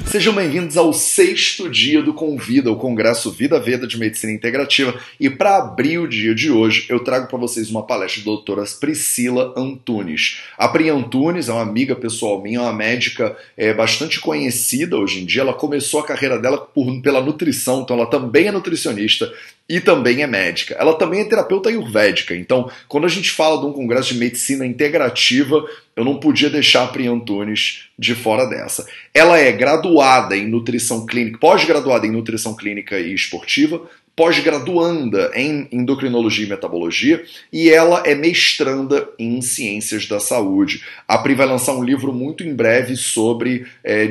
Sejam bem-vindos ao 6º dia do Convida, o Congresso Vida Veda de Medicina Integrativa. E para abrir o dia de hoje, eu trago para vocês uma palestra da doutora Priscila Antunes. A Pri Antunes é uma amiga pessoal minha, uma médica bastante conhecida hoje em dia. Ela começou a carreira dela pela nutrição, então ela também é nutricionista e também é médica. Ela também é terapeuta ayurvédica. Então, quando a gente fala de um congresso de medicina integrativa, eu não podia deixar a Pri Antunes de fora dessa. Ela é graduada em nutrição clínica, pós-graduada em nutrição clínica e esportiva, pós-graduanda em endocrinologia e metabologia, e ela é mestranda em ciências da saúde. A Pri vai lançar um livro muito em breve sobre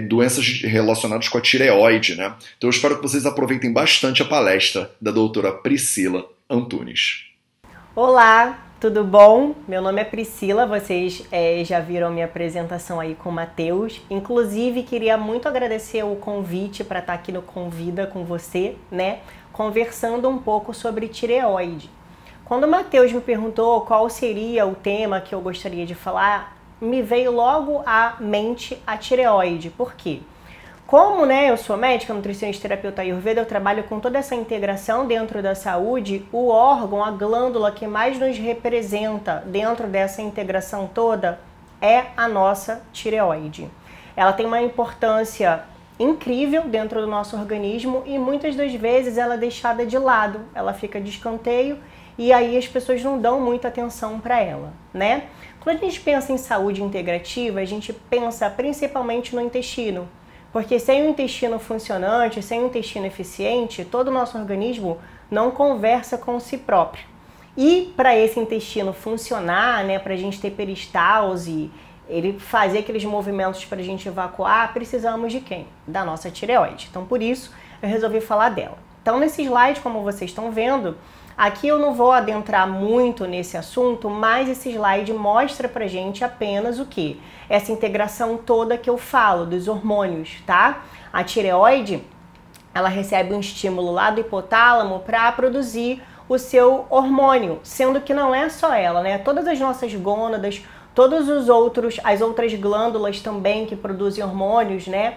doenças relacionadas com a tireoide, né? Então eu espero que vocês aproveitem bastante a palestra da doutora Priscila Antunes. Olá, tudo bom? Meu nome é Priscila, vocês já viram minha apresentação aí com o Matheus. Inclusive, queria muito agradecer o convite para estar aqui no Convida com você, né? Conversando um pouco sobre tireoide. Quando o Matheus me perguntou qual seria o tema que eu gostaria de falar, me veio logo à mente a tireoide. Por quê? Como eu sou médica, nutricionista e terapeuta ayurveda, eu trabalho com toda essa integração dentro da saúde, o órgão, a glândula que mais nos representa dentro dessa integração toda é a nossa tireoide. Ela tem uma importância incrível dentro do nosso organismo e muitas das vezes ela é deixada de lado, ela fica de escanteio e aí as pessoas não dão muita atenção para ela, né? Quando a gente pensa em saúde integrativa, a gente pensa principalmente no intestino. Porque sem o intestino funcionante, sem o intestino eficiente, todo o nosso organismo não conversa com si próprio. E para esse intestino funcionar, para a gente ter peristalse, ele fazer aqueles movimentos para a gente evacuar, precisamos de quem? Da nossa tireoide. Então por isso eu resolvi falar dela. Então nesse slide, como vocês estão vendo, aqui eu não vou adentrar muito nesse assunto, mas esse slide mostra pra gente apenas o que? Essa integração toda que eu falo, dos hormônios, tá? A tireoide, ela recebe um estímulo lá do hipotálamo para produzir o seu hormônio, sendo que não é só ela, né? Todas as nossas gônadas, as outras glândulas também que produzem hormônios, né?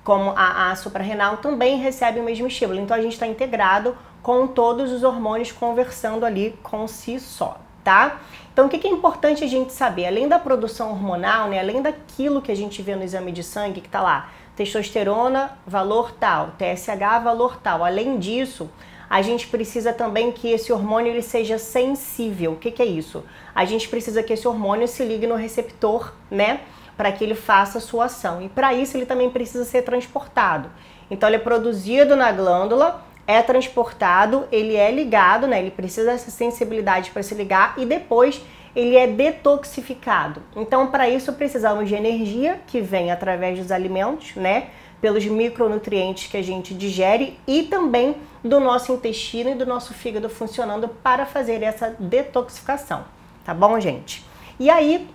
Como a suprarrenal, também recebe o mesmo estímulo. Então a gente está integrado com todos os hormônios conversando ali com si só, tá? Então o que é importante a gente saber? Além da produção hormonal, além daquilo que a gente vê no exame de sangue, que tá lá, testosterona, valor tal, TSH, valor tal. Além disso, a gente precisa também que esse hormônio ele seja sensível. O que é isso? A gente precisa que esse hormônio se ligue no receptor, né? Para que ele faça a sua ação. E para isso ele também precisa ser transportado. Então ele é produzido na glândula, é transportado, ele é ligado, ele precisa dessa sensibilidade para se ligar e depois ele é detoxificado. Então para isso precisamos de energia que vem através dos alimentos, pelos micronutrientes que a gente digere e também do nosso intestino e do nosso fígado funcionando para fazer essa detoxificação, tá bom, gente? E aí,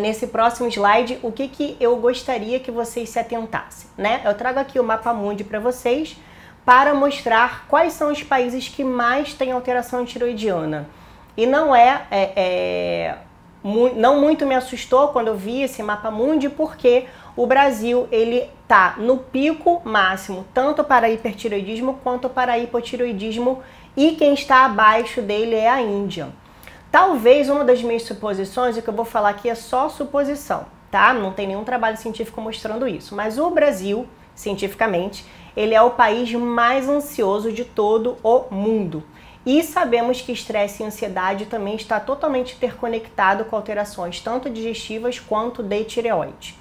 nesse próximo slide, o que eu gostaria que vocês se atentassem, Eu trago aqui o mapa mundi para vocês para mostrar quais são os países que mais têm alteração tiroidiana. E não muito me assustou quando eu vi esse mapa mundi, porque o Brasil ele tá no pico máximo, tanto para hipertiroidismo quanto para hipotiroidismo, e quem está abaixo dele é a Índia. Talvez uma das minhas suposições, o que eu vou falar aqui é só suposição, tá? Não tem nenhum trabalho científico mostrando isso. Mas o Brasil, cientificamente, ele é o país mais ansioso de todo o mundo. E sabemos que estresse e ansiedade também está totalmente interconectado com alterações tanto digestivas quanto de tireoide.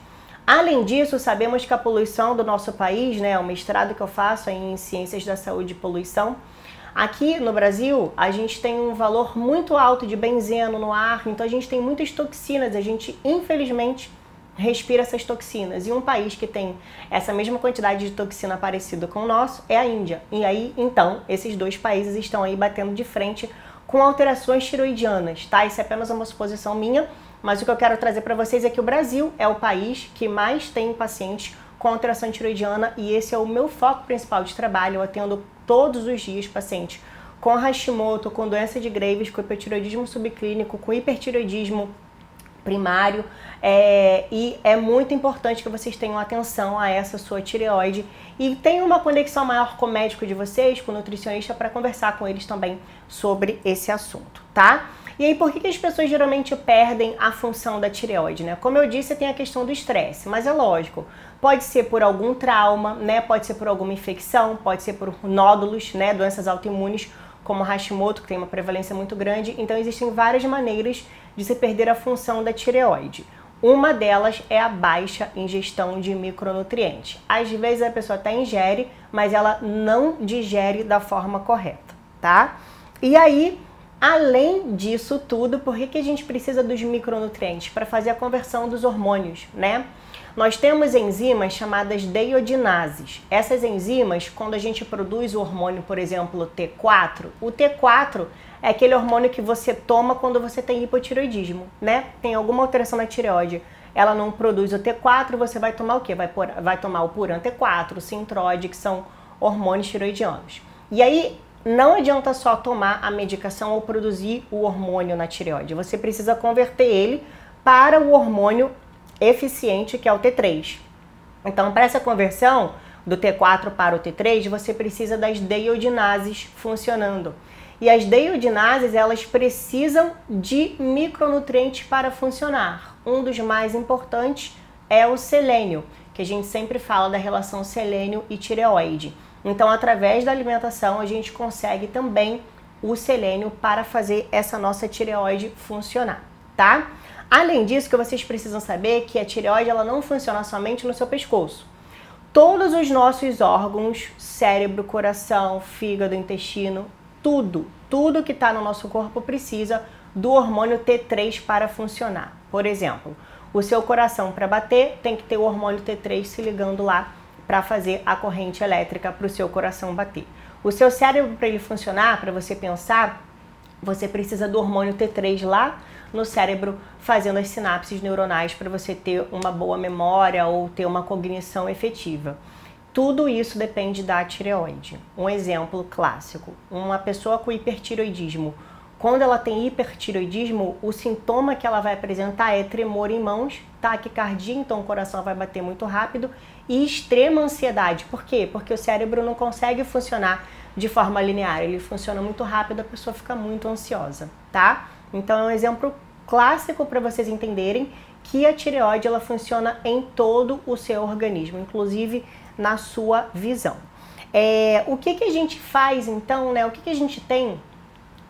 Além disso, sabemos que a poluição do nosso país, o mestrado que eu faço em Ciências da Saúde e Poluição, aqui no Brasil, a gente tem um valor muito alto de benzeno no ar, então a gente tem muitas toxinas, a gente infelizmente respira essas toxinas. E um país que tem essa mesma quantidade de toxina parecida com o nosso é a Índia. E aí, então, esses dois países estão aí batendo de frente com alterações tiroidianas, tá? Isso é apenas uma suposição minha, mas o que eu quero trazer para vocês é que o Brasil é o país que mais tem pacientes com alteração tiroidiana e esse é o meu foco principal de trabalho. Eu atendo todos os dias pacientes com Hashimoto, com doença de Graves, com hipotiroidismo subclínico, com hipertiroidismo, primário, e é muito importante que vocês tenham atenção a essa sua tireoide e tenham uma conexão maior com o médico de vocês, com o nutricionista, para conversar com eles também sobre esse assunto, tá? E aí, por que as pessoas geralmente perdem a função da tireoide, né? Como eu disse, tem a questão do estresse, mas é lógico, pode ser por algum trauma, né? Pode ser por alguma infecção, pode ser por nódulos, né? Doenças autoimunes, como Hashimoto, que tem uma prevalência muito grande. Então, existem várias maneiras de se perder a função da tireoide. Uma delas é a baixa ingestão de micronutrientes. Às vezes a pessoa até ingere, mas ela não digere da forma correta, tá? E aí, além disso tudo, por que a gente precisa dos micronutrientes? Para fazer a conversão dos hormônios, né? Nós temos enzimas chamadas deiodinases. Essas enzimas, quando a gente produz o hormônio, por exemplo, T4, o T4 é aquele hormônio que você toma quando você tem hipotireoidismo, né? Tem alguma alteração na tireoide, ela não produz o T4, você vai tomar o quê? Vai tomar o Puran T4, o Synthroid, que são hormônios tireoidianos. E aí, não adianta só tomar a medicação ou produzir o hormônio na tireoide. Você precisa converter ele para o hormônio eficiente, que é o T3. Então, para essa conversão do T4 para o T3, você precisa das deiodinases funcionando. E as deiodinases, elas precisam de micronutrientes para funcionar. Um dos mais importantes é o selênio, que a gente sempre fala da relação selênio e tireoide. Então, através da alimentação, a gente consegue também o selênio para fazer essa nossa tireoide funcionar, tá? Além disso, que vocês precisam saber que a tireoide ela não funciona somente no seu pescoço. Todos os nossos órgãos, cérebro, coração, fígado, intestino, tudo que está no nosso corpo precisa do hormônio T3 para funcionar. Por exemplo, o seu coração para bater tem que ter o hormônio T3 se ligando lá para fazer a corrente elétrica para o seu coração bater. O seu cérebro, para ele funcionar, para você pensar, você precisa do hormônio T3 lá no cérebro fazendo as sinapses neuronais para você ter uma boa memória ou ter uma cognição efetiva. Tudo isso depende da tireoide. Um exemplo clássico, uma pessoa com hipertireoidismo. Quando ela tem hipertireoidismo, o sintoma que ela vai apresentar é tremor em mãos, taquicardia, então o coração vai bater muito rápido, e extrema ansiedade. Por quê? Porque o cérebro não consegue funcionar de forma linear, ele funciona muito rápido, a pessoa fica muito ansiosa, tá? Então é um exemplo clássico para vocês entenderem que a tireoide ela funciona em todo o seu organismo, inclusive na sua visão. O que a gente faz então, né? O que a gente tem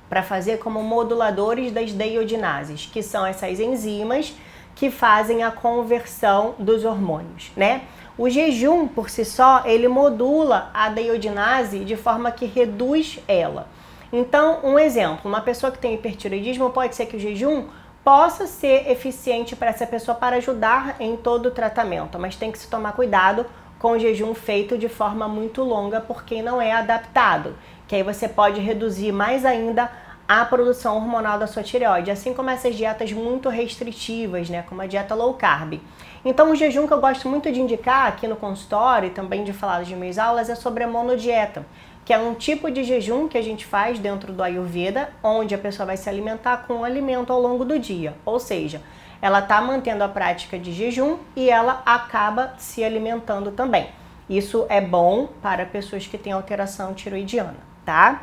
para fazer como moduladores das deiodinases, que são essas enzimas que fazem a conversão dos hormônios, né? O jejum, por si só, ele modula a deiodinase de forma que reduz ela. Então, um exemplo, uma pessoa que tem hipertireoidismo, pode ser que o jejum possa ser eficiente para essa pessoa para ajudar em todo o tratamento, mas tem que se tomar cuidado com o jejum feito de forma muito longa, porque não é adaptado, que aí você pode reduzir mais ainda a produção hormonal da sua tireoide, assim como essas dietas muito restritivas, né, como a dieta low carb. Então o jejum que eu gosto muito de indicar aqui no consultório e também de falar nas minhas aulas é sobre a monodieta, que é um tipo de jejum que a gente faz dentro do Ayurveda, onde a pessoa vai se alimentar com um alimento ao longo do dia, ou seja, ela está mantendo a prática de jejum e ela acaba se alimentando também. Isso é bom para pessoas que têm alteração tiroidiana, tá?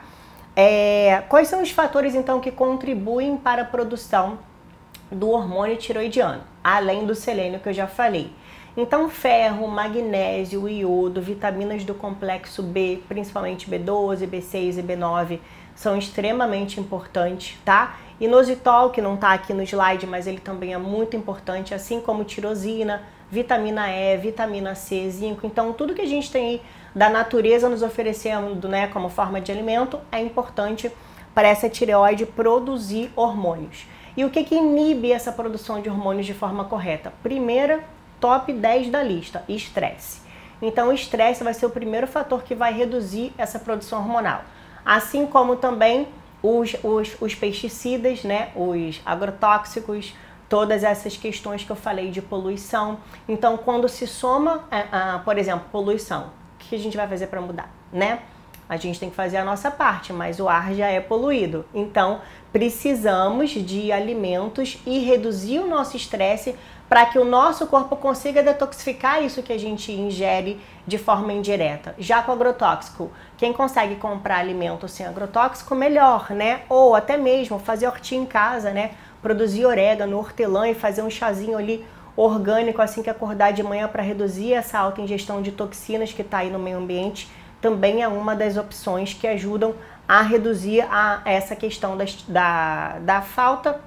Quais são os fatores, então, que contribuem para a produção do hormônio tiroidiano, além do selênio que eu já falei? Então, ferro, magnésio, iodo, vitaminas do complexo B, principalmente B12, B6 e B9, são extremamente importantes, tá? Inositol, que não está aqui no slide, mas ele também é muito importante, assim como tirosina, vitamina E, vitamina C, zinco. Então, tudo que a gente tem aí da natureza nos oferecendo, né, como forma de alimento, é importante para essa tireoide produzir hormônios. E o que inibe essa produção de hormônios de forma correta? Primeira, top 10 da lista, estresse. Então, o estresse vai ser o primeiro fator que vai reduzir essa produção hormonal. Assim como também os pesticidas, né, os agrotóxicos, todas essas questões que eu falei de poluição. Então, quando se soma, por exemplo, poluição, o que a gente vai fazer para mudar, né? a gente tem que fazer a nossa parte, mas o ar já é poluído. Então, precisamos de alimentos e reduzir o nosso estresse para que o nosso corpo consiga detoxificar isso que a gente ingere de forma indireta. Já com agrotóxico, quem consegue comprar alimento sem agrotóxico, melhor, né? Ou até mesmo fazer hortinha em casa, né? Produzir orégano, hortelã e fazer um chazinho ali orgânico assim que acordar de manhã para reduzir essa alta ingestão de toxinas que está aí no meio ambiente, também é uma das opções que ajudam a reduzir essa questão da falta,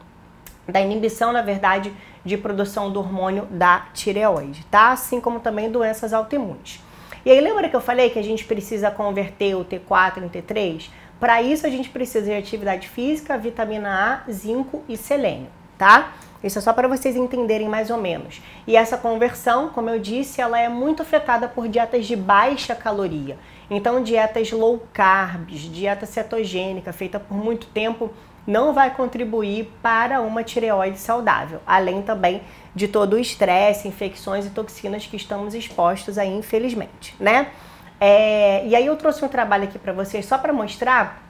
da inibição, na verdade, de produção do hormônio da tireoide, tá? Assim como também doenças autoimunes. E aí lembra que eu falei que a gente precisa converter o T4 em T3? Para isso a gente precisa de atividade física, vitamina A, zinco e selênio, tá? Isso é só para vocês entenderem mais ou menos. E essa conversão, como eu disse, ela é muito afetada por dietas de baixa caloria. Então, dietas low carbs, dieta cetogênica, feita por muito tempo, não vai contribuir para uma tireoide saudável. Além também de todo o estresse, infecções e toxinas que estamos expostos aí, infelizmente, né? E aí eu trouxe um trabalho aqui para vocês só para mostrar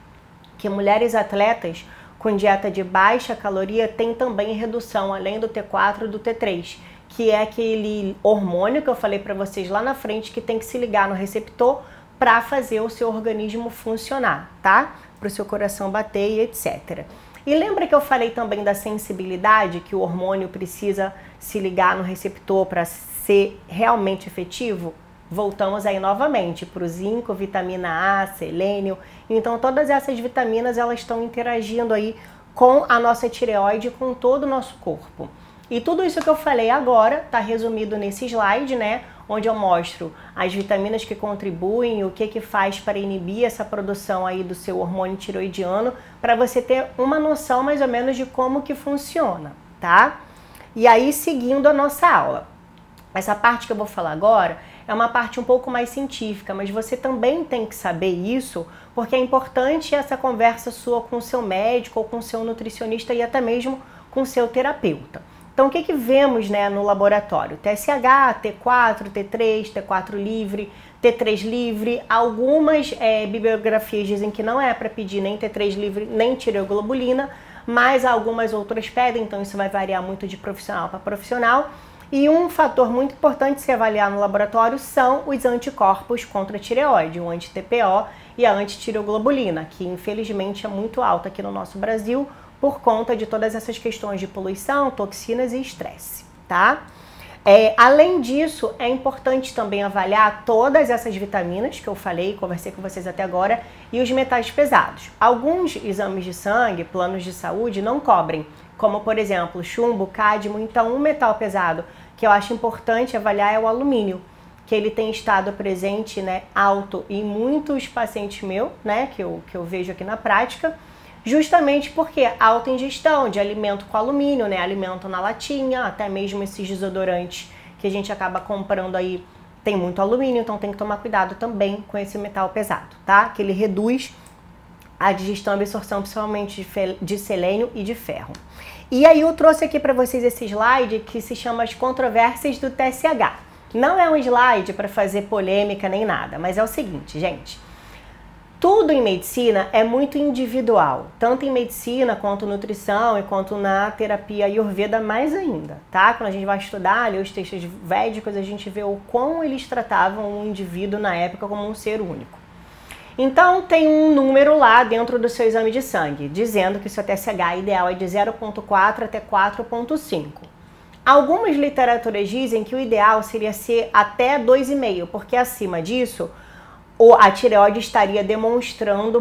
que mulheres atletas com dieta de baixa caloria tem também redução, além do T4 e do T3, que é aquele hormônio que eu falei para vocês lá na frente que tem que se ligar no receptor para fazer o seu organismo funcionar, tá? Para o seu coração bater e etc. E lembra que eu falei também da sensibilidade, que o hormônio precisa se ligar no receptor para ser realmente efetivo? Voltamos aí novamente para o zinco, vitamina A, selênio. Então todas essas vitaminas elas estão interagindo aí com a nossa tireoide e com todo o nosso corpo. E tudo isso que eu falei agora está resumido nesse slide, né? Onde eu mostro as vitaminas que contribuem, o que faz para inibir essa produção aí do seu hormônio tiroidiano, para você ter uma noção mais ou menos de como que funciona, tá? E aí, seguindo a nossa aula. Essa parte que eu vou falar agora é uma parte um pouco mais científica, mas você também tem que saber isso, porque é importante essa conversa sua com o seu médico ou com o seu nutricionista e até mesmo com o seu terapeuta. Então, o que vemos, né, no laboratório? TSH, T4, T3, T4 livre, T3 livre. Algumas bibliografias dizem que não é para pedir nem T3 livre, nem tireoglobulina, mas algumas outras pedem, então isso vai variar muito de profissional para profissional. E um fator muito importante se avaliar no laboratório são os anticorpos contra a tireoide, o anti-TPO e a antitireoglobulina, que infelizmente é muito alta aqui no nosso Brasil, por conta de todas essas questões de poluição, toxinas e estresse, tá? Além disso, é importante também avaliar todas essas vitaminas que eu falei, conversei com vocês até agora, e os metais pesados. Alguns exames de sangue, planos de saúde, não cobrem, como por exemplo, chumbo, cádmio. Então, um metal pesado que eu acho importante avaliar é o alumínio, que ele tem estado presente, né, alto em muitos pacientes meus, né, que eu vejo aqui na prática, justamente porque alta ingestão de alimento com alumínio, né? Alimento na latinha, até mesmo esses desodorantes que a gente acaba comprando aí tem muito alumínio, então tem que tomar cuidado também com esse metal pesado, tá? Que ele reduz a digestão e absorção, principalmente de selênio e de ferro. E aí eu trouxe aqui para vocês esse slide que se chama As Controvérsias do TSH. Não é um slide para fazer polêmica nem nada, mas é o seguinte, gente. Tudo em medicina é muito individual, tanto em medicina quanto nutrição e quanto na terapia Ayurveda mais ainda, tá? Quando a gente vai estudar ali os textos védicos, a gente vê o quão eles tratavam o indivíduo na época como um ser único. Então tem um número lá dentro do seu exame de sangue, dizendo que o seu TSH ideal é de 0,4 até 4,5. Algumas literaturas dizem que o ideal seria ser até 2,5, porque acima disso a tireoide estaria demonstrando,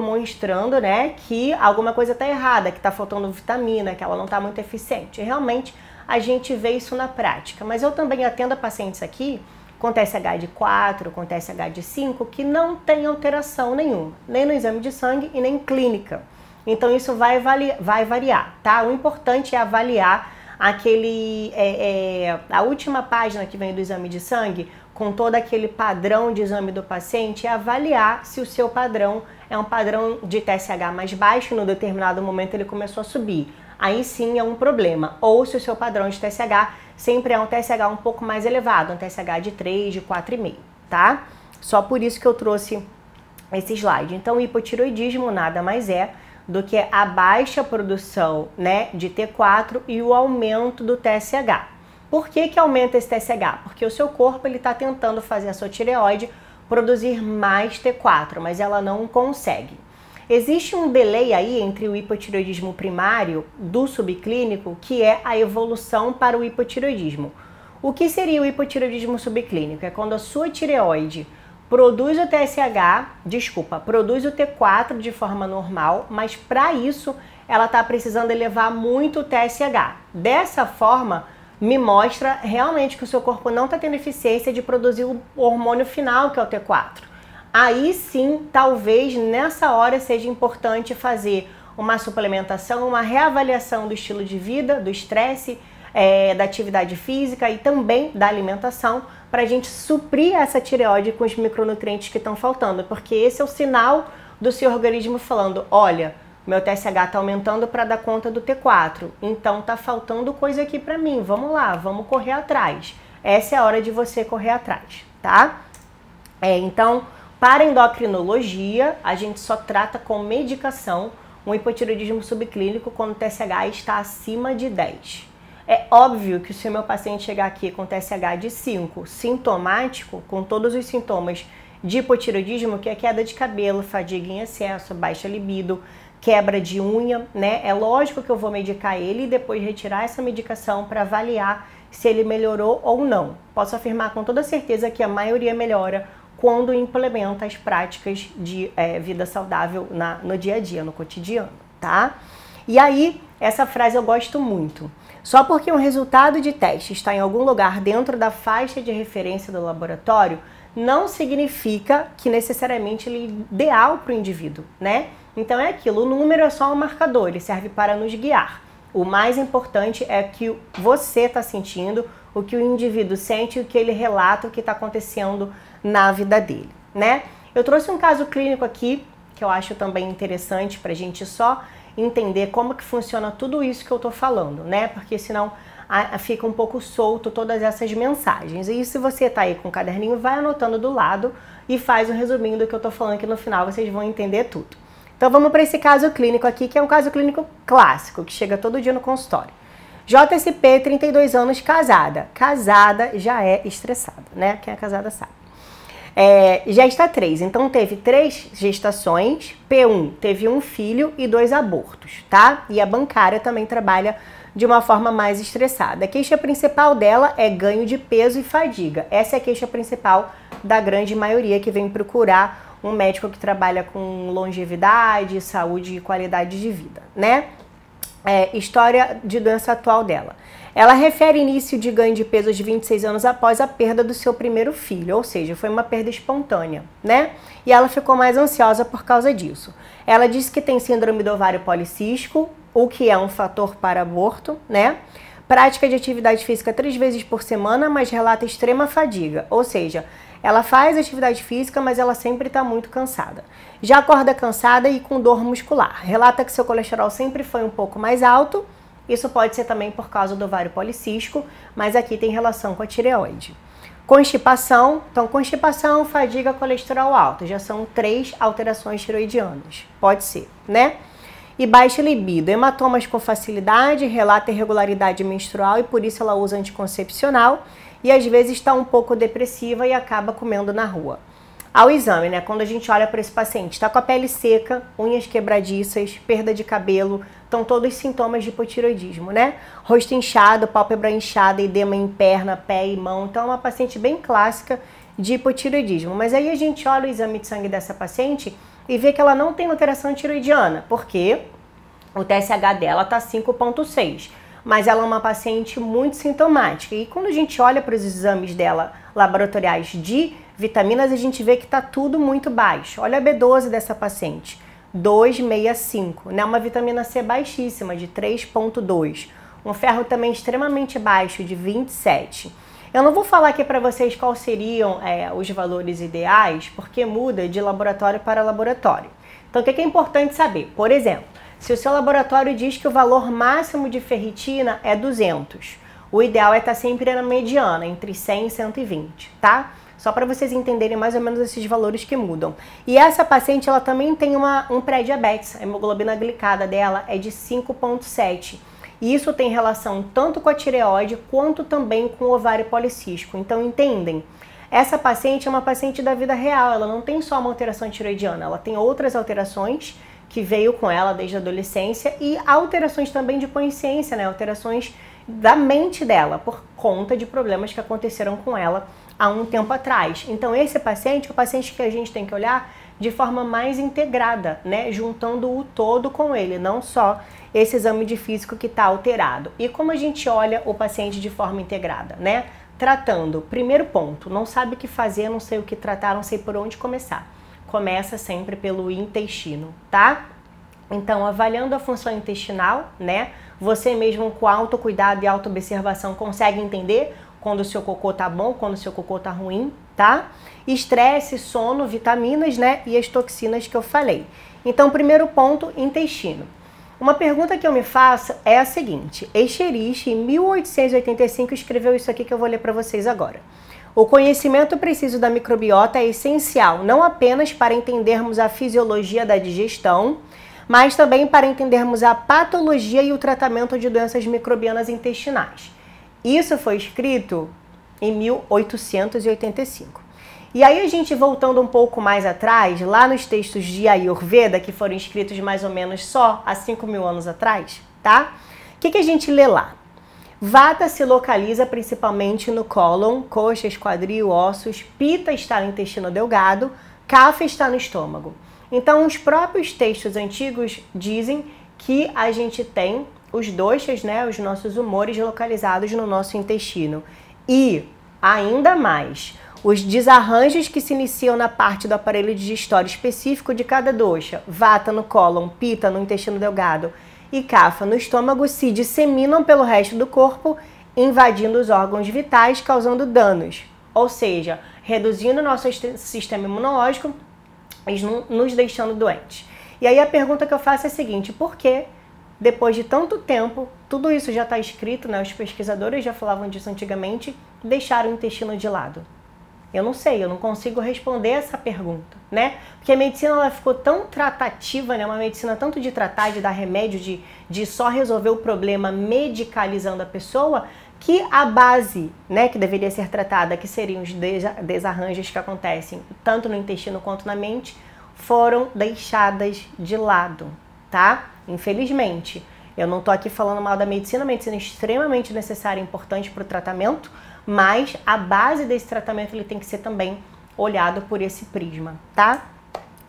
né, que alguma coisa está errada, que está faltando vitamina, que ela não está muito eficiente. E realmente a gente vê isso na prática. Mas eu também atendo a pacientes aqui com TSH de 4, com TSH de 5, que não tem alteração nenhuma, nem no exame de sangue e nem clínica. Então isso vai variar, tá? O importante é avaliar a última página que vem do exame de sangue, com todo aquele padrão de exame do paciente, é avaliar se o seu padrão é um padrão de TSH mais baixo, e no determinado momento ele começou a subir. Aí sim é um problema. Ou se o seu padrão de TSH sempre é um TSH um pouco mais elevado, um TSH de 3, de 4,5, tá? Só por isso que eu trouxe esse slide. Então, o hipotireoidismo nada mais é do que a baixa produção, né, de T4 e o aumento do TSH. Por que aumenta esse TSH? Porque o seu corpo está tentando fazer a sua tireoide produzir mais T4, mas ela não consegue. Existe um delay aí entre o hipotireoidismo primário do subclínico, que é a evolução para o hipotireoidismo. O que seria o hipotireoidismo subclínico? É quando a sua tireoide produz o produz o T4 de forma normal, mas para isso ela está precisando elevar muito o TSH. Dessa forma, me mostra realmente que o seu corpo não está tendo eficiência de produzir o hormônio final, que é o T4. Aí sim, talvez nessa hora seja importante fazer uma suplementação, uma reavaliação do estilo de vida, do estresse, da atividade física e também da alimentação, para a gente suprir essa tireoide com os micronutrientes que estão faltando, porque esse é o sinal do seu organismo falando, olha, meu TSH está aumentando para dar conta do T4, então tá faltando coisa aqui para mim, vamos lá, vamos correr atrás. Essa é a hora de você correr atrás, tá? Então, para endocrinologia, a gente só trata com medicação um hipotireoidismo subclínico quando o TSH está acima de 10. É óbvio que se o meu paciente chegar aqui com TSH de 5, sintomático, com todos os sintomas de hipotireoidismo, que é queda de cabelo, fadiga em excesso, baixa libido, quebra de unha, né? É lógico que eu vou medicar ele e depois retirar essa medicação para avaliar se ele melhorou ou não. Posso afirmar com toda certeza que a maioria melhora quando implementa as práticas de vida saudável no dia a dia, no cotidiano, tá? E aí, essa frase eu gosto muito. Só porque um resultado de teste está em algum lugar dentro da faixa de referência do laboratório, não significa que necessariamente ele é ideal para o indivíduo, né? Então é aquilo, o número é só um marcador, ele serve para nos guiar. O mais importante é que você está sentindo, o que o indivíduo sente, o que ele relata, o que está acontecendo na vida dele, né? Eu trouxe um caso clínico aqui, que eu acho também interessante para a gente só entender como que funciona tudo isso que eu tô falando, né? Porque senão fica um pouco solto todas essas mensagens. E se você tá aí com o caderninho, vai anotando do lado e faz um resuminho do que eu tô falando, que no final vocês vão entender tudo. Então vamos para esse caso clínico aqui, que é um caso clínico clássico, que chega todo dia no consultório. JSP, 32 anos, casada. Casada já é estressada, né? Quem é casada sabe. Já está 3, então teve 3 gestações, P1 teve 1 filho e 2 abortos, tá? E a bancária também trabalha de uma forma mais estressada. A queixa principal dela é ganho de peso e fadiga. Essa é a queixa principal da grande maioria que vem procurar um médico que trabalha com longevidade, saúde e qualidade de vida, né? História de doença atual dela. Ela refere início de ganho de peso aos 26 anos após a perda do seu primeiro filho, ou seja, foi uma perda espontânea, né? E ela ficou mais ansiosa por causa disso. Ela disse que tem síndrome do ovário policístico, o que é um fator para aborto, né? Prática de atividade física 3 vezes por semana, mas relata extrema fadiga, ou seja, ela faz atividade física, mas ela sempre está muito cansada. Já acorda cansada e com dor muscular. Relata que seu colesterol sempre foi um pouco mais alto. Isso pode ser também por causa do ovário policístico, mas aqui tem relação com a tireoide. Constipação, então constipação, fadiga, colesterol alto, já são 3 alterações tireoidianas, pode ser, né? E baixa libido, hematomas com facilidade, relata irregularidade menstrual e por isso ela usa anticoncepcional e às vezes está um pouco depressiva e acaba comendo na rua. Ao exame, né, quando a gente olha para esse paciente, está com a pele seca, unhas quebradiças, perda de cabelo, estão todos sintomas de hipotireoidismo, né? Rosto inchado, pálpebra inchada, edema em perna, pé e mão. Então é uma paciente bem clássica de hipotireoidismo. Mas aí a gente olha o exame de sangue dessa paciente e vê que ela não tem alteração tireoidiana, porque o TSH dela está 5,6. Mas ela é uma paciente muito sintomática. E quando a gente olha para os exames dela laboratoriais de vitaminas, a gente vê que está tudo muito baixo. Olha a B12 dessa paciente, 2,65, né? Uma vitamina C baixíssima, de 3,2. Um ferro também extremamente baixo, de 27. Eu não vou falar aqui para vocês quais seriam os valores ideais, porque muda de laboratório para laboratório. Então, o que é importante saber? Por exemplo, se o seu laboratório diz que o valor máximo de ferritina é 200, o ideal é estar sempre na mediana, entre 100 e 120, tá? Só para vocês entenderem mais ou menos esses valores que mudam. E essa paciente, ela também tem um pré-diabetes. A hemoglobina glicada dela é de 5,7. E isso tem relação tanto com a tireoide quanto também com o ovário policístico. Então, entendem? Essa paciente é uma paciente da vida real. Ela não tem só uma alteração tireoidiana. Ela tem outras alterações que veio com ela desde a adolescência e alterações também de consciência, né? Alterações da mente dela por conta de problemas que aconteceram com ela há um tempo atrás. Então esse paciente é o paciente que a gente tem que olhar de forma mais integrada, né? Juntando o todo com ele, não só esse exame de físico que está alterado. E como a gente olha o paciente de forma integrada, né? Tratando, primeiro ponto, não sabe o que fazer, não sei o que tratar, não sei por onde começar. Começa sempre pelo intestino, tá? Então, avaliando a função intestinal, né? Você mesmo com autocuidado e autoobservação consegue entender quando o seu cocô tá bom, quando o seu cocô tá ruim, tá? Estresse, sono, vitaminas, né? E as toxinas que eu falei. Então, primeiro ponto, intestino. Uma pergunta que eu me faço é a seguinte. Escherichia, em 1885, escreveu isso aqui que eu vou ler para vocês agora. O conhecimento preciso da microbiota é essencial, não apenas para entendermos a fisiologia da digestão, mas também para entendermos a patologia e o tratamento de doenças microbianas intestinais. Isso foi escrito em 1885. E aí a gente voltando um pouco mais atrás, lá nos textos de Ayurveda, que foram escritos mais ou menos só há 5.000 anos atrás, tá? O que a gente lê lá? Vata se localiza principalmente no cólon, coxas, quadril, ossos, Pitta está no intestino delgado, Kapha está no estômago. Então, os próprios textos antigos dizem que a gente tem os doshas, né, os nossos humores localizados no nosso intestino. E, ainda mais, os desarranjos que se iniciam na parte do aparelho digestório específico de cada dosha, Vata no cólon, Pitta no intestino delgado e Kapha no estômago, se disseminam pelo resto do corpo, invadindo os órgãos vitais, causando danos. Ou seja, reduzindo o nosso sistema imunológico, nos deixando doentes. E aí a pergunta que eu faço é a seguinte: por que, depois de tanto tempo, tudo isso já está escrito, né? Os pesquisadores já falavam disso antigamente, deixaram o intestino de lado? Eu não sei, eu não consigo responder essa pergunta, né? Porque a medicina ela ficou tão tratativa, né? Uma medicina tanto de tratar, de dar remédio, de só resolver o problema medicalizando a pessoa, que a base, né, que deveria ser tratada, que seriam os desarranjos que acontecem tanto no intestino quanto na mente, foram deixadas de lado, tá? Infelizmente. Eu não tô aqui falando mal da medicina, a medicina é extremamente necessária e importante para o tratamento, mas a base desse tratamento ele tem que ser também olhado por esse prisma, tá?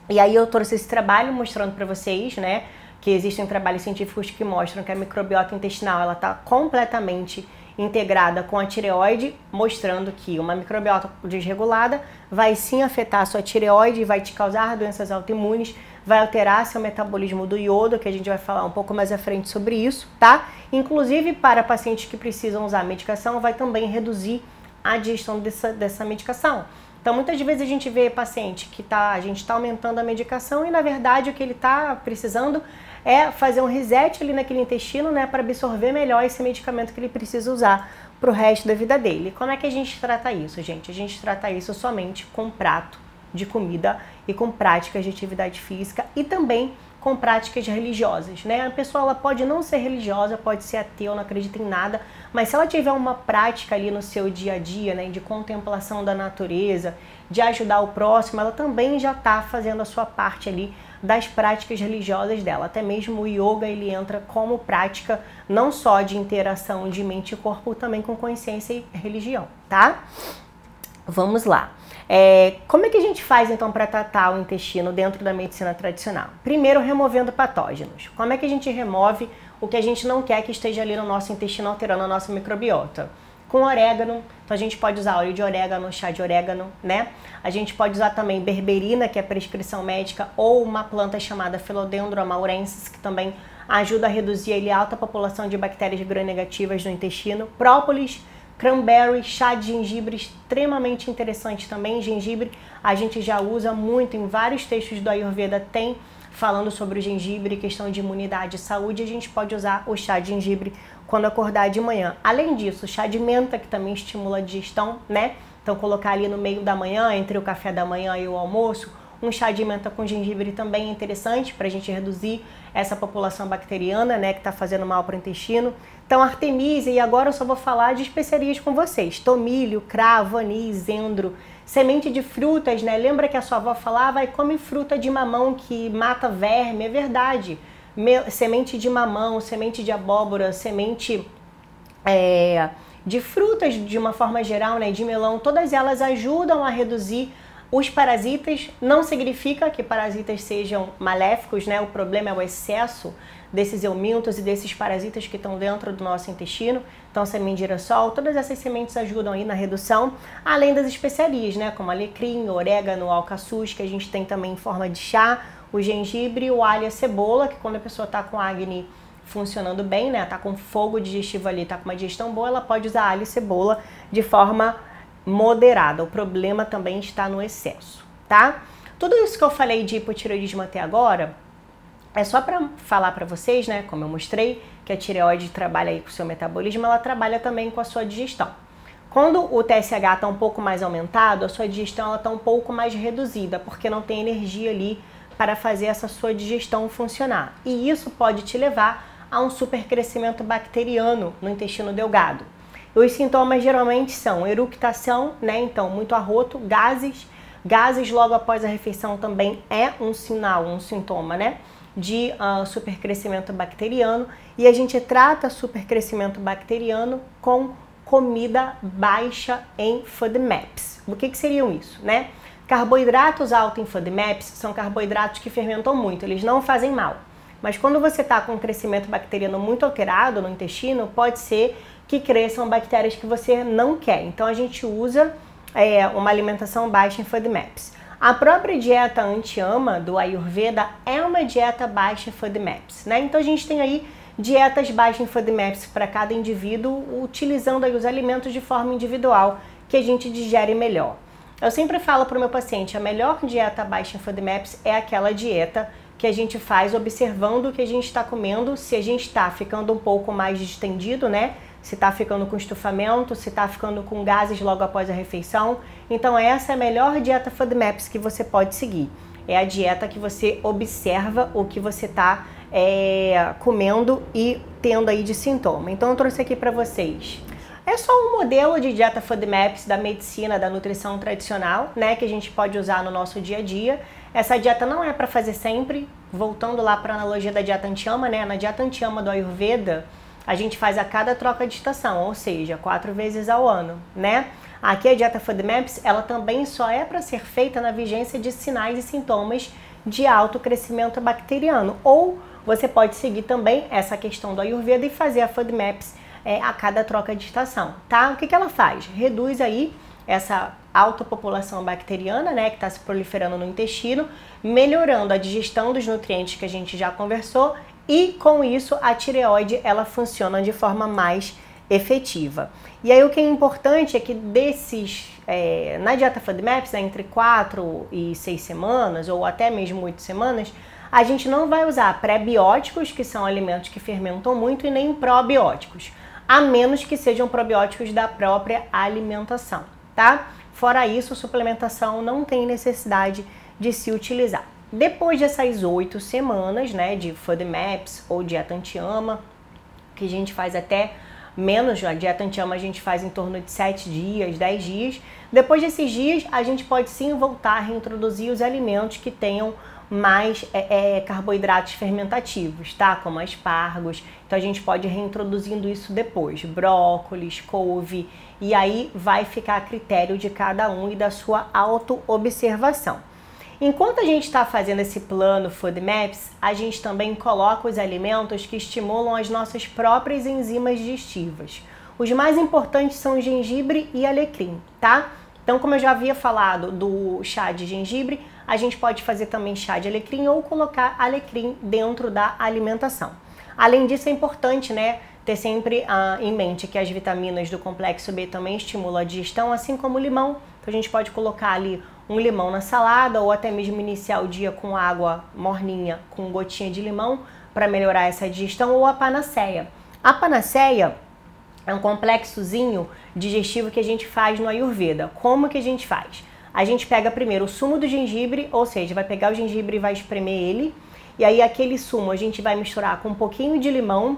E aí eu trouxe esse trabalho mostrando para vocês, né, que existem trabalhos científicos que mostram que a microbiota intestinal ela tá completamente integrada com a tireoide, mostrando que uma microbiota desregulada vai sim afetar a sua tireoide, vai te causar doenças autoimunes, vai alterar seu metabolismo do iodo, que a gente vai falar um pouco mais à frente sobre isso, tá? Inclusive para pacientes que precisam usar medicação, vai também reduzir a digestão dessa medicação. Então muitas vezes a gente vê paciente que a gente está aumentando a medicação e na verdade o que ele está precisando é fazer um reset ali naquele intestino, né, para absorver melhor esse medicamento que ele precisa usar para o resto da vida dele. Como é que a gente trata isso, gente? A gente trata isso somente com prato de comida e com práticas de atividade física e também com práticas religiosas, né? A pessoa ela pode não ser religiosa, pode ser ateu, não acredita em nada, mas se ela tiver uma prática ali no seu dia a dia, né, de contemplação da natureza, de ajudar o próximo, ela também já está fazendo a sua parte ali das práticas religiosas dela. Até mesmo o yoga ele entra como prática não só de interação de mente e corpo, também com consciência e religião, tá? Vamos lá. Como é que a gente faz então para tratar o intestino dentro da medicina tradicional? Primeiro, removendo patógenos. Como é que a gente remove o que a gente não quer que esteja ali no nosso intestino alterando a nossa microbiota? Com orégano, então a gente pode usar óleo de orégano, chá de orégano, né? A gente pode usar também berberina, que é prescrição médica, ou uma planta chamada Philodendron amaurensis, que também ajuda a reduzir a alta população de bactérias gram-negativas no intestino. Própolis, cranberry, chá de gengibre, extremamente interessante também. Gengibre a gente já usa muito em vários textos do Ayurveda, tem falando sobre o gengibre, questão de imunidade e saúde. A gente pode usar o chá de gengibre quando acordar de manhã. Além disso, chá de menta, que também estimula a digestão, né? Então colocar ali no meio da manhã, entre o café da manhã e o almoço, um chá de menta com gengibre também é interessante para a gente reduzir essa população bacteriana, né, que está fazendo mal para o intestino. Então artemisia, e agora eu só vou falar de especiarias com vocês: tomilho, cravo, anis, endro, semente de frutas, né? Lembra que a sua avó falava, e come fruta de mamão que mata verme? É verdade. Semente de mamão, semente de abóbora, semente de frutas de uma forma geral, né? De melão, todas elas ajudam a reduzir os parasitas. Não significa que parasitas sejam maléficos, né? O problema é o excesso desses eumintos e desses parasitas que estão dentro do nosso intestino. Então, semente de girassol, todas essas sementes ajudam aí na redução, além das especiarias, né? Como alecrim, orégano, alcaçuz, que a gente tem também em forma de chá, o gengibre, o alho e a cebola, que quando a pessoa está com acne funcionando bem, né? Tá com fogo digestivo ali, tá com uma digestão boa, ela pode usar alho e cebola de forma moderada. O problema também está no excesso, tá? Tudo isso que eu falei de hipotireoidismo até agora é só para falar para vocês, né, como eu mostrei, que a tireoide trabalha aí com o seu metabolismo, ela trabalha também com a sua digestão. Quando o TSH está um pouco mais aumentado, a sua digestão está um pouco mais reduzida, porque não tem energia ali para fazer essa sua digestão funcionar. E isso pode te levar a um supercrescimento bacteriano no intestino delgado. Os sintomas geralmente são eructação, né? Então, muito arroto, gases. Gases logo após a refeição também é um sinal, um sintoma, né? De supercrescimento bacteriano. E a gente trata supercrescimento bacteriano com comida baixa em FODMAPs. O que seriam isso, né? Carboidratos altos em FODMAPs são carboidratos que fermentam muito, eles não fazem mal. Mas quando você está com um crescimento bacteriano muito alterado no intestino, pode ser que cresçam bactérias que você não quer. Então a gente usa uma alimentação baixa em FODMAPs. A própria dieta anti-ama do Ayurveda é uma dieta baixa em FODMAPs, né? Então a gente tem aí dietas baixas em FODMAPs para cada indivíduo, utilizando aí os alimentos de forma individual, que a gente digere melhor. Eu sempre falo para o meu paciente, a melhor dieta baixa em FODMAPs é aquela dieta que a gente faz observando o que a gente está comendo, se a gente está ficando um pouco mais distendido, né? Se está ficando com estufamento, se está ficando com gases logo após a refeição. Então essa é a melhor dieta FODMAPs que você pode seguir. É a dieta que você observa o que você está comendo e tendo aí de sintoma. Então eu trouxe aqui para vocês. É só um modelo de dieta FODMAPs da medicina, da nutrição tradicional, né, que a gente pode usar no nosso dia a dia. Essa dieta não é para fazer sempre. Voltando lá para a analogia da dieta anti-ama, né, na dieta anti-ama do Ayurveda, a gente faz a cada troca de estação, ou seja, 4 vezes ao ano, né? Aqui a dieta FODMAPs, ela também só é para ser feita na vigência de sinais e sintomas de alto crescimento bacteriano. Ou você pode seguir também essa questão do Ayurveda e fazer a FODMAPs a cada troca de estação, tá? O que ela faz? Reduz aí essa alta população bacteriana, né, que está se proliferando no intestino, melhorando a digestão dos nutrientes que a gente já conversou, e com isso a tireoide ela funciona de forma mais efetiva. E aí o que é importante é que na dieta FODMAPs, né, entre 4 e 6 semanas, ou até mesmo 8 semanas, a gente não vai usar pré-bióticos, que são alimentos que fermentam muito, e nem probióticos, a menos que sejam probióticos da própria alimentação, tá? Fora isso, suplementação não tem necessidade de se utilizar. Depois dessas 8 semanas, né, de FODMAPs ou dieta anti-ama, que a gente faz até menos, a dieta anti-ama a gente faz em torno de 7 dias, 10 dias. Depois desses dias, a gente pode sim voltar a reintroduzir os alimentos que tenham mais carboidratos fermentativos, tá? Como aspargos. Então a gente pode ir reintroduzindo isso depois, brócolis, couve, e aí vai ficar a critério de cada um e da sua auto-observação. Enquanto a gente está fazendo esse plano FODMAPs, a gente também coloca os alimentos que estimulam as nossas próprias enzimas digestivas. Os mais importantes são o gengibre e alecrim, tá? Então, como eu já havia falado do chá de gengibre, a gente pode fazer também chá de alecrim ou colocar alecrim dentro da alimentação. Além disso, é importante, né, ter sempre em mente que as vitaminas do complexo B também estimulam a digestão, assim como o limão. Então, a gente pode colocar ali um limão na salada ou até mesmo iniciar o dia com água morninha com gotinha de limão para melhorar essa digestão, ou a panaceia. A panaceia É um complexozinho digestivo que a gente faz no Ayurveda. Como que a gente faz? A gente pega primeiro o sumo do gengibre, ou seja, vai pegar o gengibre e vai espremer ele. E aí aquele sumo a gente vai misturar com um pouquinho de limão,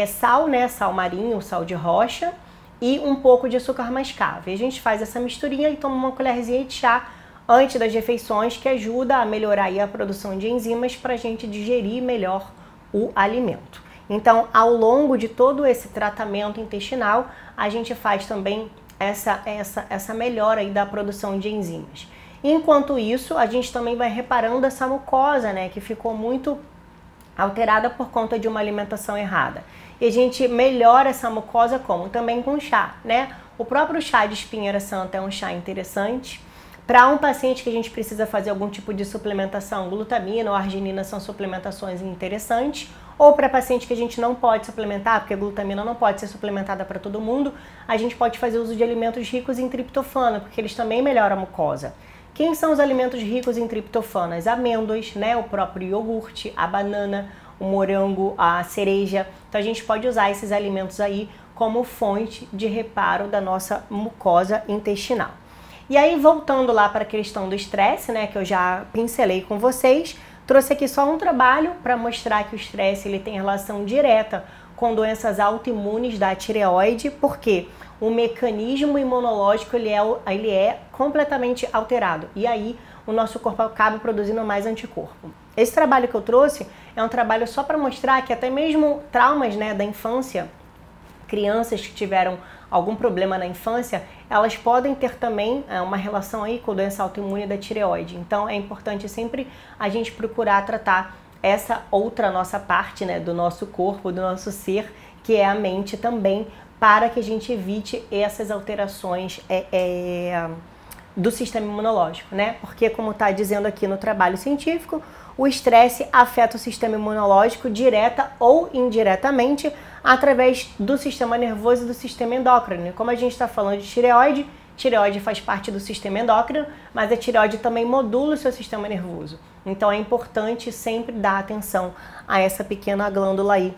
sal, né, sal marinho, sal de rocha e um pouco de açúcar mascavo. E a gente faz essa misturinha e toma uma colherzinha de chá antes das refeições, que ajuda a melhorar aí a produção de enzimas para a gente digerir melhor o alimento. Então, ao longo de todo esse tratamento intestinal, a gente faz também essa melhora aí da produção de enzimas. Enquanto isso, a gente também vai reparando essa mucosa, né, que ficou muito alterada por conta de uma alimentação errada. E a gente melhora essa mucosa como? Também com chá, né? O próprio chá de espinheira santa é um chá interessante. Para um paciente que a gente precisa fazer algum tipo de suplementação, glutamina ou arginina são suplementações interessantes. Ou para paciente que a gente não pode suplementar, porque a glutamina não pode ser suplementada para todo mundo, a gente pode fazer uso de alimentos ricos em triptofano, porque eles também melhoram a mucosa. Quem são os alimentos ricos em triptofano? As amêndoas, né? O próprio iogurte, a banana, o morango, a cereja. Então a gente pode usar esses alimentos aí como fonte de reparo da nossa mucosa intestinal. E aí, voltando lá para a questão do estresse, né, que eu já pincelei com vocês, trouxe aqui só um trabalho para mostrar que o estresse ele tem relação direta com doenças autoimunes da tireoide, porque o mecanismo imunológico ele é completamente alterado. E aí, o nosso corpo acaba produzindo mais anticorpo. Esse trabalho que eu trouxe é um trabalho só para mostrar que até mesmo traumas, né, da infância, crianças que tiveram algum problema na infância, elas podem ter também uma relação aí com a doença autoimune da tireoide. Então é importante sempre a gente procurar tratar essa outra nossa parte, né, do nosso corpo, do nosso ser, que é a mente também, para que a gente evite essas alterações do sistema imunológico, né? Porque, como está dizendo aqui no trabalho científico, o estresse afeta o sistema imunológico direta ou indiretamente através do sistema nervoso e do sistema endócrino. Como a gente está falando de tireoide, tireoide faz parte do sistema endócrino, mas a tireoide também modula o seu sistema nervoso. Então é importante sempre dar atenção a essa pequena glândula aí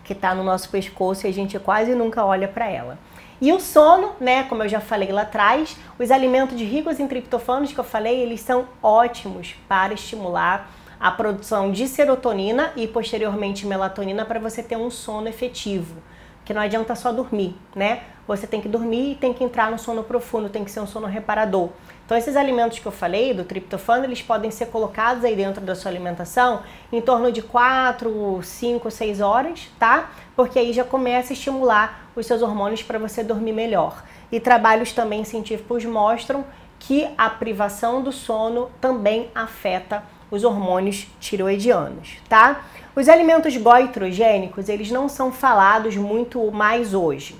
que está no nosso pescoço e a gente quase nunca olha para ela. E o sono, né, como eu já falei lá atrás, os alimentos ricos em triptofanos que eu falei, eles são ótimos para estimular a produção de serotonina e posteriormente melatonina para você ter um sono efetivo. Porque não adianta só dormir, né? Você tem que dormir e tem que entrar no sono profundo, tem que ser um sono reparador. Então esses alimentos que eu falei, do triptofano, eles podem ser colocados aí dentro da sua alimentação em torno de 4, 5, 6 horas, tá? Porque aí já começa a estimular os seus hormônios para você dormir melhor. E trabalhos também científicos mostram que a privação do sono também afeta os hormônios tiroidianos, tá? Os alimentos goitrogênicos, eles não são falados muito mais hoje.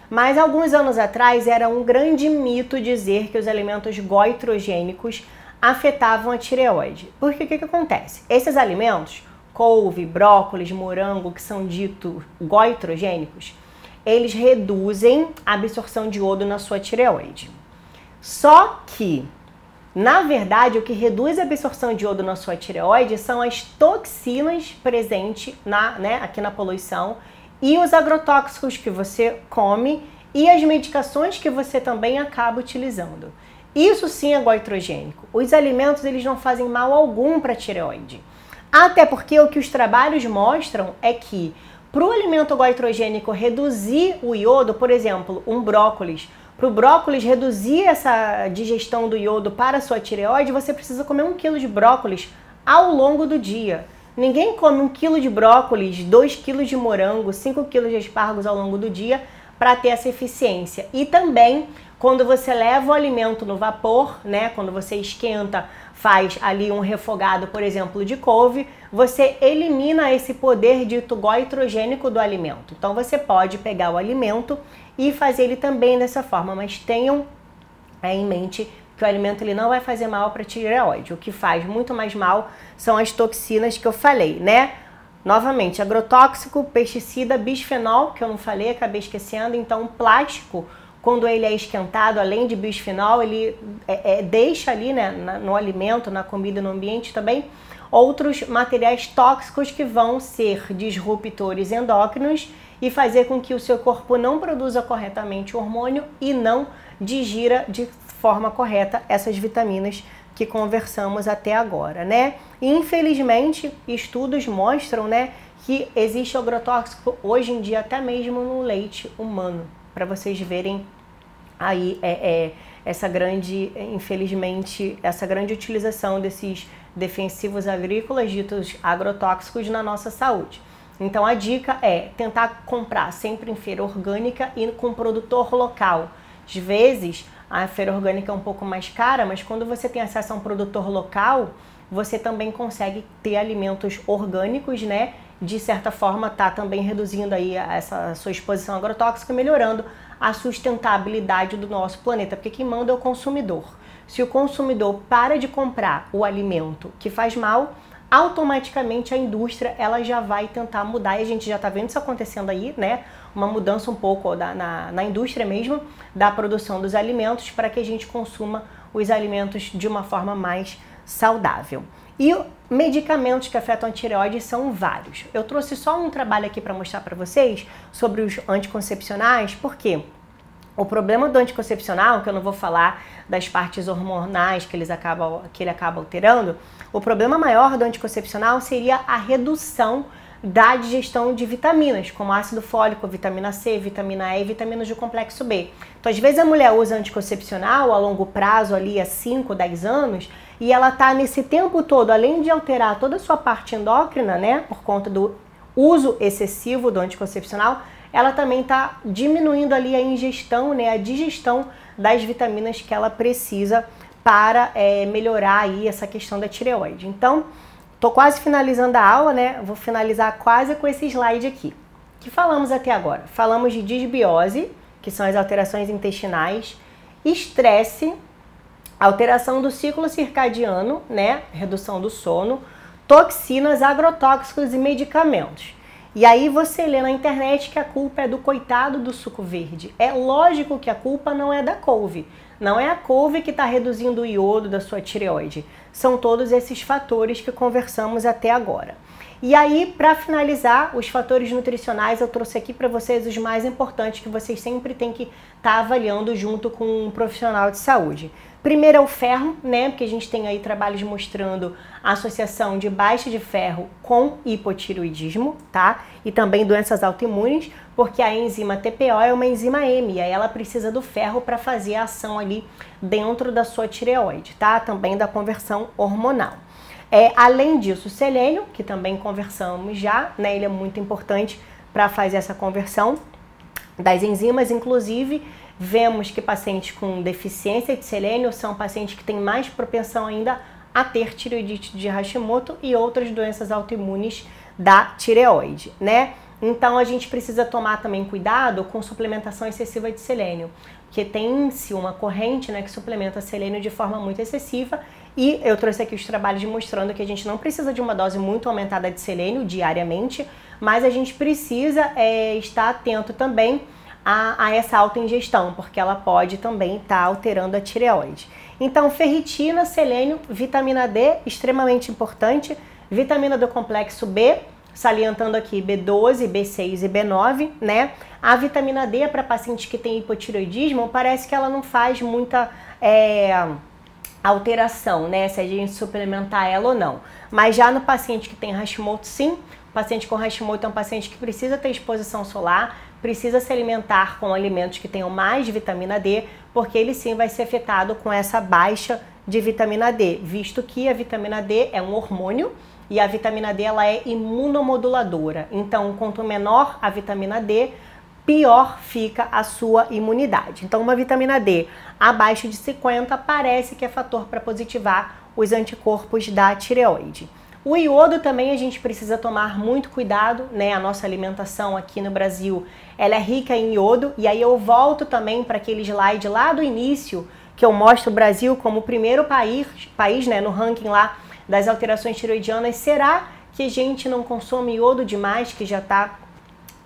Mas alguns anos atrás era um grande mito dizer que os alimentos goitrogênicos afetavam a tireoide. Porque o que acontece? Esses alimentos, couve, brócolis, morango, que são ditos goitrogênicos, eles reduzem a absorção de iodo na sua tireoide. Só que, na verdade, o que reduz a absorção de iodo na sua tireoide são as toxinas presentes aqui na poluição e os agrotóxicos que você come e as medicações que você também acaba utilizando. Isso sim é goitrogênico. Os alimentos eles não fazem mal algum para a tireoide. Até porque o que os trabalhos mostram é que para o alimento goitrogênico reduzir o iodo, por exemplo, um brócolis, para o brócolis reduzir essa digestão do iodo para a sua tireoide, você precisa comer 1 kg de brócolis ao longo do dia. Ninguém come 1 kg de brócolis, 2 kg de morango, 5 kg de aspargos ao longo do dia para ter essa eficiência. E também, quando você leva o alimento no vapor, né, quando você esquenta, faz ali um refogado, por exemplo, de couve, você elimina esse poder dito goitrogênico do alimento. Então você pode pegar o alimento e fazer ele também dessa forma, mas tenham em mente que o alimento ele não vai fazer mal para a tireoide. O que faz muito mais mal são as toxinas que eu falei, né? Novamente, agrotóxico, pesticida, bisfenol, que eu não falei, acabei esquecendo. Então, plástico, quando ele é esquentado, além de bisfenol, ele deixa ali, né, no alimento, na comida, no ambiente também, outros materiais tóxicos que vão ser disruptores endócrinos e fazer com que o seu corpo não produza corretamente o hormônio e não digira de forma correta essas vitaminas que conversamos até agora, né? E, infelizmente, estudos mostram, né, que existe agrotóxico hoje em dia até mesmo no leite humano, para vocês verem aí essa grande, infelizmente, essa grande utilização desses defensivos agrícolas ditos agrotóxicos na nossa saúde. Então a dica é tentar comprar sempre em feira orgânica e com produtor local. Às vezes a feira orgânica é um pouco mais cara, mas quando você tem acesso a um produtor local, você também consegue ter alimentos orgânicos, né? De certa forma tá também reduzindo aí essa sua exposição agrotóxica e melhorando a sustentabilidade do nosso planeta, porque quem manda é o consumidor. Se o consumidor para de comprar o alimento que faz mal, automaticamente a indústria ela já vai tentar mudar, e a gente já está vendo isso acontecendo aí, né? Uma mudança um pouco na indústria mesmo, da produção dos alimentos, para que a gente consuma os alimentos de uma forma mais saudável. E medicamentos que afetam a tireoide são vários. Eu trouxe só um trabalho aqui para mostrar para vocês sobre os anticoncepcionais, porque o problema do anticoncepcional, que eu não vou falar das partes hormonais que ele acaba alterando, o problema maior do anticoncepcional seria a redução da digestão de vitaminas, como ácido fólico, vitamina C, vitamina E e vitaminas do complexo B. Então, às vezes a mulher usa anticoncepcional a longo prazo, ali há 5, 10 anos, e ela tá nesse tempo todo, além de alterar toda a sua parte endócrina, né, por conta do uso excessivo do anticoncepcional, ela também está diminuindo ali a ingestão, né, a digestão das vitaminas que ela precisa para melhorar aí essa questão da tireoide. Então, tô quase finalizando a aula, né? Vou finalizar quase com esse slide aqui. O que falamos até agora? Falamos de disbiose, que são as alterações intestinais, estresse, alteração do ciclo circadiano, né? Redução do sono, toxinas, agrotóxicos e medicamentos. E aí você lê na internet que a culpa é do coitado do suco verde. É lógico que a culpa não é da couve. Não é a couve que está reduzindo o iodo da sua tireoide. São todos esses fatores que conversamos até agora. E aí, para finalizar, os fatores nutricionais, eu trouxe aqui para vocês os mais importantes que vocês sempre têm que estar avaliando junto com um profissional de saúde. Primeiro é o ferro, né? Porque a gente tem aí trabalhos mostrando a associação de baixa de ferro com hipotireoidismo, tá? E também doenças autoimunes, porque a enzima TPO é uma enzima M, e aí ela precisa do ferro para fazer a ação ali dentro da sua tireoide, tá? Também da conversão hormonal. Além disso, o selênio, que também conversamos já, né? Ele é muito importante para fazer essa conversão das enzimas, inclusive vemos que pacientes com deficiência de selênio são pacientes que têm mais propensão ainda a ter tireoidite de Hashimoto e outras doenças autoimunes da tireoide, né? Então a gente precisa tomar também cuidado com suplementação excessiva de selênio, porque tem-se uma corrente, né, que suplementa selênio de forma muito excessiva, e eu trouxe aqui os trabalhos mostrando que a gente não precisa de uma dose muito aumentada de selênio diariamente, mas a gente precisa estar atento também a essa alta ingestão, porque ela pode também estar alterando a tireoide. Então, ferritina, selênio, vitamina D, extremamente importante, vitamina do complexo B, salientando aqui B12, B6 e B9, né? A vitamina D para pacientes que têm hipotireoidismo, parece que ela não faz muita alteração, né? Se a gente suplementar ela ou não. Mas já no paciente que tem Hashimoto, sim. O paciente com Hashimoto é um paciente que precisa ter exposição solar, precisa se alimentar com alimentos que tenham mais vitamina D, porque ele sim vai ser afetado com essa baixa de vitamina D, visto que a vitamina D é um hormônio e a vitamina D ela é imunomoduladora. Então, quanto menor a vitamina D, pior fica a sua imunidade. Então, uma vitamina D abaixo de 50 parece que é fator para positivar os anticorpos da tireoide. O iodo também a gente precisa tomar muito cuidado, né? A nossa alimentação aqui no Brasil, ela é rica em iodo, e aí eu volto também para aquele slide lá do início, que eu mostro o Brasil como o primeiro país, né, no ranking lá das alterações tiroidianas. Será que a gente não consome iodo demais, que já está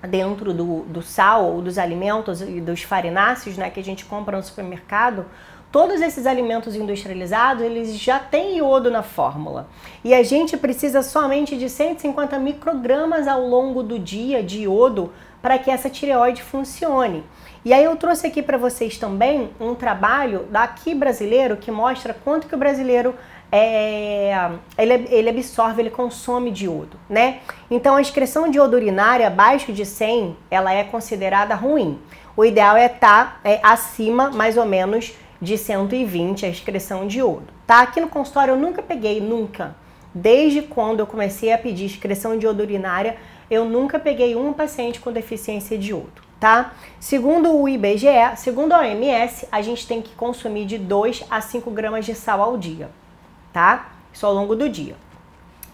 dentro do sal ou dos alimentos e dos farináceos, né, que a gente compra no supermercado? Todos esses alimentos industrializados, eles já têm iodo na fórmula. E a gente precisa somente de 150 microgramas ao longo do dia de iodo para que essa tireoide funcione. E aí eu trouxe aqui para vocês também um trabalho daqui brasileiro que mostra quanto que o brasileiro ele absorve, ele consome de iodo, né? Então a excreção de iodo urinária abaixo de 100, ela é considerada ruim. O ideal é estar acima, mais ou menos, de 120 a excreção de iodo, tá? Aqui no consultório eu nunca peguei, nunca. Desde quando eu comecei a pedir excreção de iodo urinária, eu nunca peguei um paciente com deficiência de iodo, tá? Segundo o IBGE, segundo a OMS, a gente tem que consumir de 2 a 5 gramas de sal ao dia, tá? Isso ao longo do dia.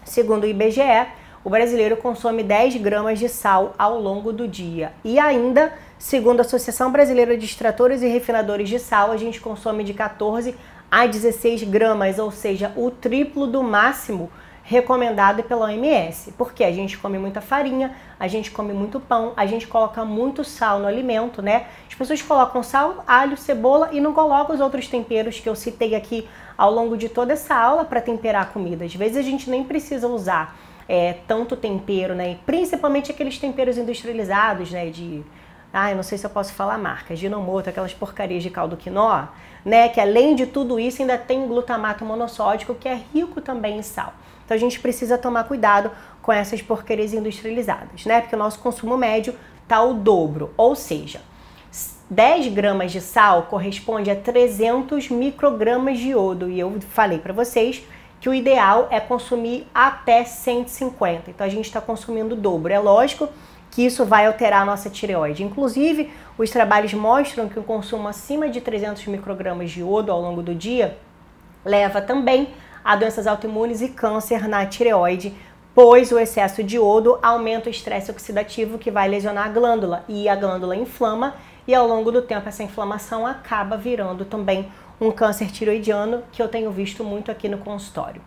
Segundo o IBGE, o brasileiro consome 10 gramas de sal ao longo do dia. E ainda, segundo a Associação Brasileira de Extratores e Refinadores de Sal, a gente consome de 14 a 16 gramas, ou seja, o triplo do máximo recomendado pela OMS. Porque a gente come muita farinha, a gente come muito pão, a gente coloca muito sal no alimento, né? As pessoas colocam sal, alho, cebola e não colocam os outros temperos que eu citei aqui ao longo de toda essa aula para temperar a comida. Às vezes a gente nem precisa usar tanto tempero, né? E principalmente aqueles temperos industrializados, né? Eu não sei se eu posso falar marcas, Ginomoto, aquelas porcarias de caldo quinó, né? Que além de tudo isso ainda tem glutamato monossódico, que é rico também em sal. Então a gente precisa tomar cuidado com essas porcarias industrializadas, né? Porque o nosso consumo médio tá o dobro, ou seja, 10 gramas de sal corresponde a 300 microgramas de iodo. E eu falei para vocês que o ideal é consumir até 150. Então a gente está consumindo o dobro. É lógico que isso vai alterar a nossa tireoide. Inclusive, os trabalhos mostram que o consumo acima de 300 microgramas de iodo ao longo do dia leva também a doenças autoimunes e câncer na tireoide, pois o excesso de iodo aumenta o estresse oxidativo que vai lesionar a glândula e a glândula inflama e ao longo do tempo essa inflamação acaba virando também um câncer tiroidiano, que eu tenho visto muito aqui no consultório.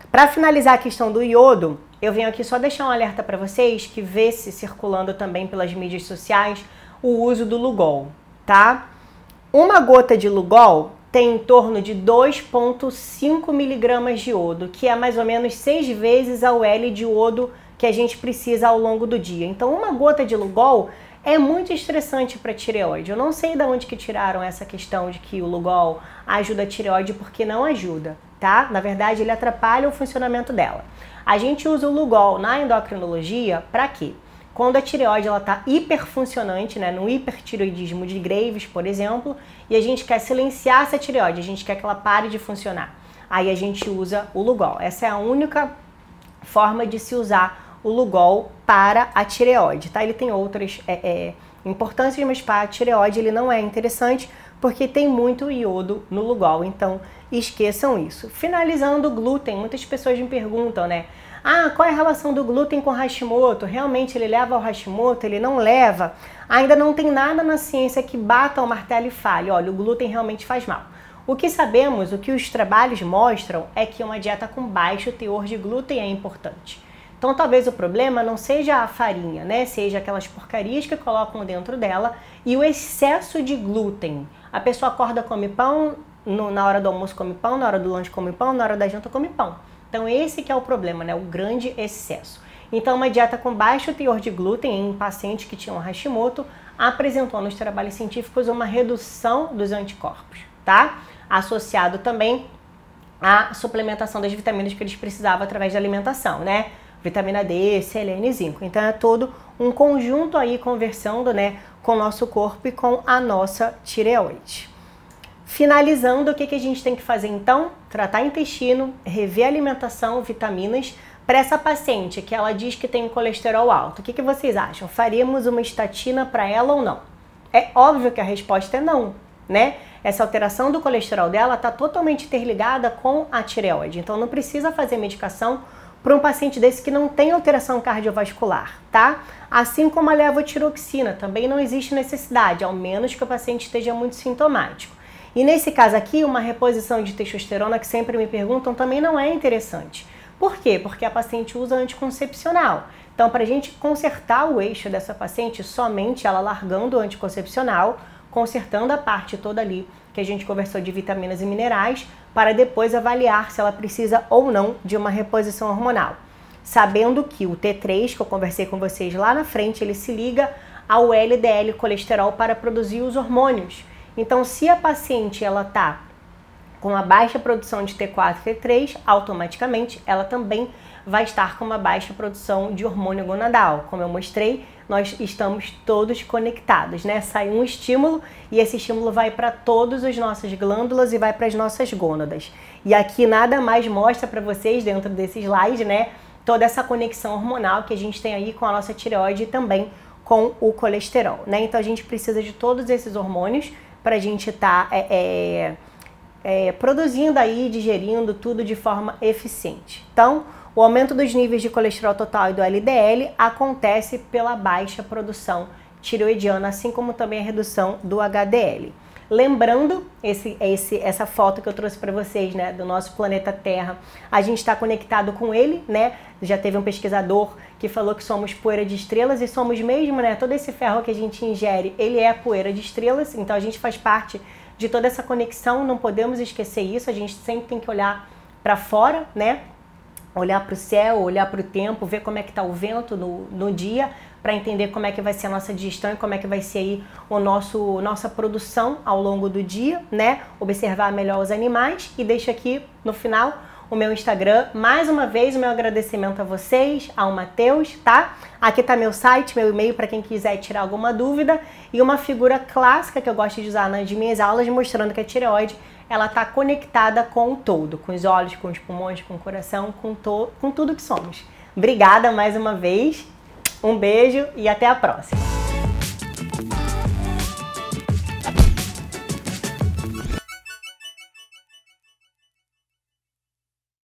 Para finalizar a questão do iodo, eu venho aqui só deixar um alerta para vocês que vê-se circulando também pelas mídias sociais o uso do Lugol, tá? Uma gota de Lugol tem em torno de 2,5 miligramas de iodo, que é mais ou menos 6 vezes a UL de iodo que a gente precisa ao longo do dia. Então uma gota de Lugol é muito estressante para a tireoide. Eu não sei de onde que tiraram essa questão de que o Lugol ajuda a tireoide, porque não ajuda, tá? Na verdade, ele atrapalha o funcionamento dela. A gente usa o Lugol na endocrinologia para quê? Quando a tireoide está hiperfuncionante, né, no hipertireoidismo de Graves, por exemplo, e a gente quer silenciar essa tireoide, a gente quer que ela pare de funcionar. Aí a gente usa o Lugol. Essa é a única forma de se usar o Lugol para a tireoide, tá? Ele tem outras importâncias, mas para a tireoide ele não é interessante porque tem muito iodo no Lugol, então esqueçam isso. Finalizando o glúten, muitas pessoas me perguntam, né? Qual é a relação do glúten com Hashimoto? Realmente ele leva ao Hashimoto? Ele não leva? Ainda não tem nada na ciência que bata o martelo e fale, olha, o glúten realmente faz mal. O que sabemos, o que os trabalhos mostram é que uma dieta com baixo teor de glúten é importante. Então talvez o problema não seja a farinha, né? Seja aquelas porcarias que colocam dentro dela e o excesso de glúten. A pessoa acorda, come pão, na hora do almoço come pão, na hora do lanche come pão, na hora da janta come pão. Então esse que é o problema, né? O grande excesso. Então uma dieta com baixo teor de glúten em pacientes que tinham Hashimoto apresentou nos trabalhos científicos uma redução dos anticorpos, tá? Associado também à suplementação das vitaminas que eles precisavam através da alimentação, né? Vitamina D, selênio e zinco. Então é todo um conjunto aí conversando, né, com o nosso corpo e com a nossa tireoide. Finalizando, o que a gente tem que fazer então? Tratar intestino, rever a alimentação, vitaminas. Para essa paciente que ela diz que tem um colesterol alto, o que vocês acham? Faríamos uma estatina para ela ou não? É óbvio que a resposta é não, né? Essa alteração do colesterol dela está totalmente interligada com a tireoide. Então não precisa fazer medicação para um paciente desse que não tem alteração cardiovascular, tá? Assim como a levotiroxina, também não existe necessidade, ao menos que o paciente esteja muito sintomático. E nesse caso aqui, uma reposição de testosterona, que sempre me perguntam, também não é interessante. Por quê? Porque a paciente usa anticoncepcional. Então, para a gente consertar o eixo dessa paciente, somente ela largando o anticoncepcional, consertando a parte toda ali que a gente conversou de vitaminas e minerais, para depois avaliar se ela precisa ou não de uma reposição hormonal. Sabendo que o T3, que eu conversei com vocês lá na frente, ele se liga ao LDL colesterol para produzir os hormônios. Então, se a paciente ela tá com a baixa produção de T4 e T3, automaticamente ela também vai estar com uma baixa produção de hormônio gonadal. Como eu mostrei, nós estamos todos conectados, né? Sai um estímulo e esse estímulo vai para todas as nossas glândulas e vai para as nossas gônadas. E aqui nada mais mostra para vocês dentro desse slide, né? Toda essa conexão hormonal que a gente tem aí com a nossa tireoide e também com o colesterol, né? Então a gente precisa de todos esses hormônios para a gente estar produzindo aí, digerindo tudo de forma eficiente. Então, o aumento dos níveis de colesterol total e do LDL acontece pela baixa produção tireoidiana, assim como também a redução do HDL. Lembrando, essa foto que eu trouxe para vocês, né, do nosso planeta Terra, a gente está conectado com ele, né? Já teve um pesquisador que falou que somos poeira de estrelas e somos mesmo, né? Todo esse ferro que a gente ingere, ele é poeira de estrelas, então a gente faz parte de toda essa conexão, não podemos esquecer isso, a gente sempre tem que olhar para fora, né? Olhar para o céu, olhar para o tempo, ver como é que está o vento no dia, para entender como é que vai ser a nossa digestão e como é que vai ser aí nossa produção ao longo do dia, né? Observar melhor os animais e deixo aqui no final o meu Instagram. Mais uma vez, o meu agradecimento a vocês, ao Matheus, tá? Aqui tá meu site, meu e-mail para quem quiser tirar alguma dúvida e uma figura clássica que eu gosto de usar nas minhas aulas, mostrando que a tireoide ela está conectada com o todo, com os olhos, com os pulmões, com o coração, com tudo que somos. Obrigada mais uma vez, um beijo e até a próxima!